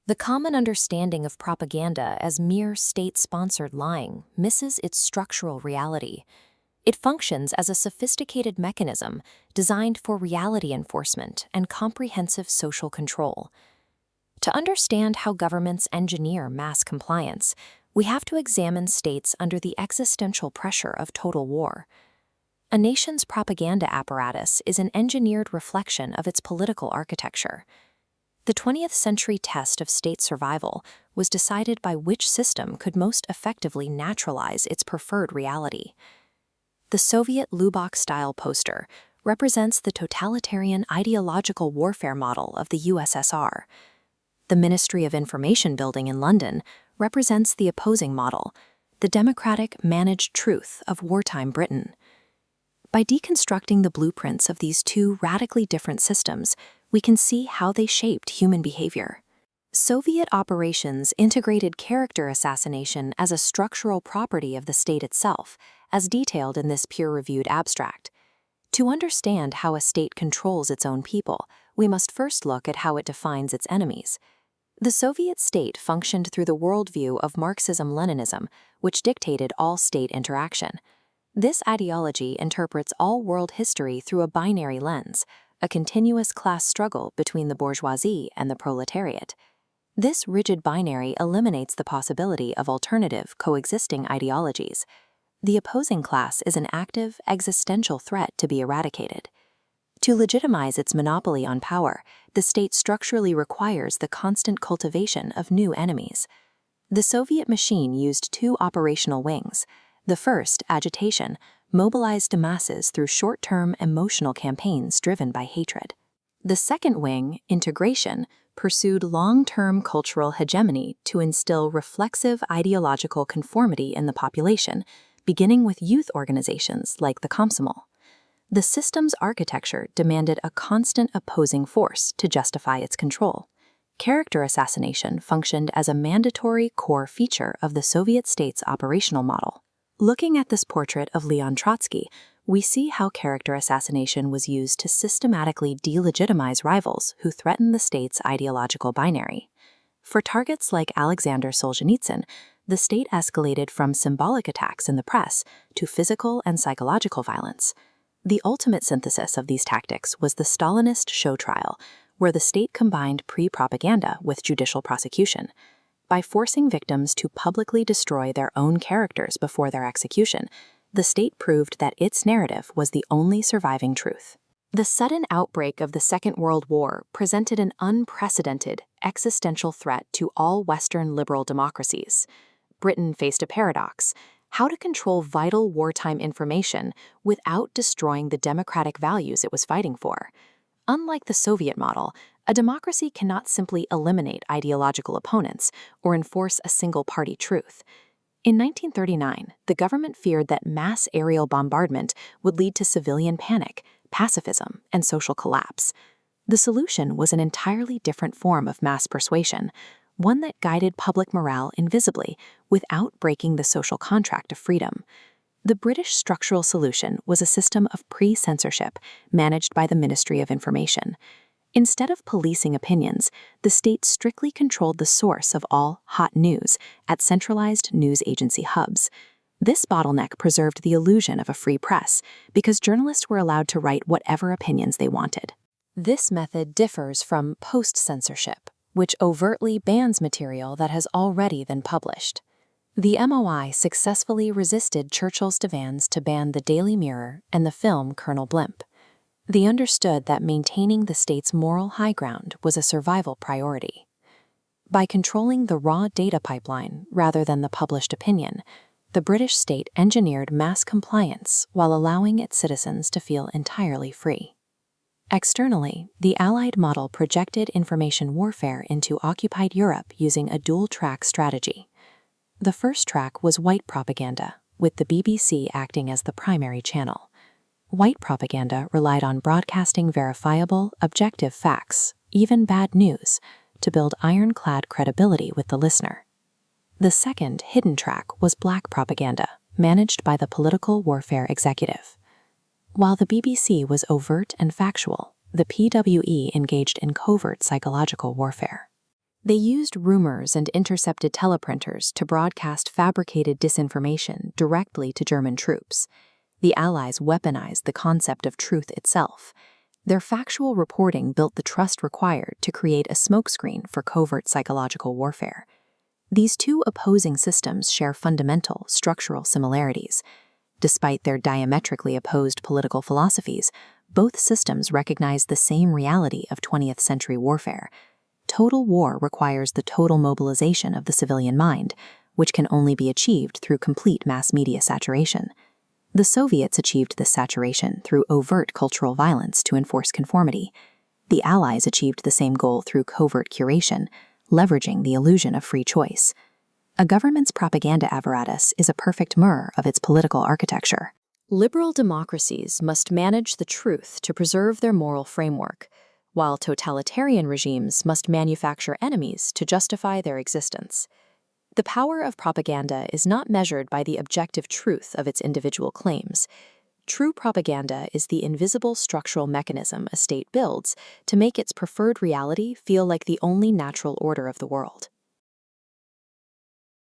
The common understanding of propaganda as mere state-sponsored lying misses its structural reality. It functions as a sophisticated mechanism designed for reality enforcement and comprehensive social control. To understand how governments engineer mass compliance, we have to examine states under the existential pressure of total war. A nation's propaganda apparatus is an engineered reflection of its political architecture. The 20th century test of state survival was decided by which system could most effectively naturalize its preferred reality. The Soviet Lubach-style poster represents the totalitarian ideological warfare model of the USSR. The Ministry of Information building in London represents the opposing model, the democratic managed truth of wartime Britain. By deconstructing the blueprints of these two radically different systems, we can see how they shaped human behavior. Soviet operations integrated character assassination as a structural property of the state itself, as detailed in this peer-reviewed abstract. To understand how a state controls its own people, we must first look at how it defines its enemies. The Soviet state functioned through the worldview of Marxism-Leninism, which dictated all state interaction. This ideology interprets all world history through a binary lens, a continuous class struggle between the bourgeoisie and the proletariat. This rigid binary eliminates the possibility of alternative, coexisting ideologies. The opposing class is an active, existential threat to be eradicated. To legitimize its monopoly on power, the state structurally requires the constant cultivation of new enemies. The Soviet machine used two operational wings. The first, agitation, mobilized the masses through short-term emotional campaigns driven by hatred. The second wing, integration, pursued long-term cultural hegemony to instill reflexive ideological conformity in the population, beginning with youth organizations like the Komsomol. The system's architecture demanded a constant opposing force to justify its control. Character assassination functioned as a mandatory core feature of the Soviet state's operational model. Looking at this portrait of Leon Trotsky, we see how character assassination was used to systematically delegitimize rivals who threatened the state's ideological binary. For targets like Alexander Solzhenitsyn, the state escalated from symbolic attacks in the press to physical and psychological violence. The ultimate synthesis of these tactics was the Stalinist show trial, where the state combined pre-propaganda with judicial prosecution. By forcing victims to publicly destroy their own characters before their execution, the state proved that its narrative was the only surviving truth. The sudden outbreak of the Second World War presented an unprecedented existential threat to all Western liberal democracies. Britain faced a paradox: how to control vital wartime information without destroying the democratic values it was fighting for. Unlike the Soviet model, a democracy cannot simply eliminate ideological opponents or enforce a single-party truth. In 1939, the government feared that mass aerial bombardment would lead to civilian panic, pacifism, and social collapse. The solution was an entirely different form of mass persuasion, one that guided public morale invisibly without breaking the social contract of freedom. The British structural solution was a system of pre-censorship managed by the Ministry of Information. Instead of policing opinions, the state strictly controlled the source of all hot news at centralized news agency hubs. This bottleneck preserved the illusion of a free press because journalists were allowed to write whatever opinions they wanted. This method differs from post-censorship, which overtly bans material that has already been published. The MOI successfully resisted Churchill's demands to ban the Daily Mirror and the film Colonel Blimp. They understood that maintaining the state's moral high ground was a survival priority. By controlling the raw data pipeline rather than the published opinion, the British state engineered mass compliance while allowing its citizens to feel entirely free. Externally, the Allied model projected information warfare into occupied Europe using a dual-track strategy. The first track was white propaganda, with the BBC acting as the primary channel. White propaganda relied on broadcasting verifiable, objective facts, even bad news, to build ironclad credibility with the listener. The second, hidden track was black propaganda, managed by the political warfare executive. While the BBC was overt and factual, the PWE engaged in covert psychological warfare. They used rumors and intercepted teleprinters to broadcast fabricated disinformation directly to German troops. The Allies weaponized the concept of truth itself. Their factual reporting built the trust required to create a smokescreen for covert psychological warfare. These two opposing systems share fundamental structural similarities. Despite their diametrically opposed political philosophies, both systems recognize the same reality of 20th century warfare. Total war requires the total mobilization of the civilian mind, which can only be achieved through complete mass media saturation. The Soviets achieved this saturation through overt cultural violence to enforce conformity. The Allies achieved the same goal through covert curation, leveraging the illusion of free choice. A government's propaganda apparatus is a perfect mirror of its political architecture. Liberal democracies must manage the truth to preserve their moral framework, while totalitarian regimes must manufacture enemies to justify their existence. The power of propaganda is not measured by the objective truth of its individual claims. True propaganda is the invisible structural mechanism a state builds to make its preferred reality feel like the only natural order of the world.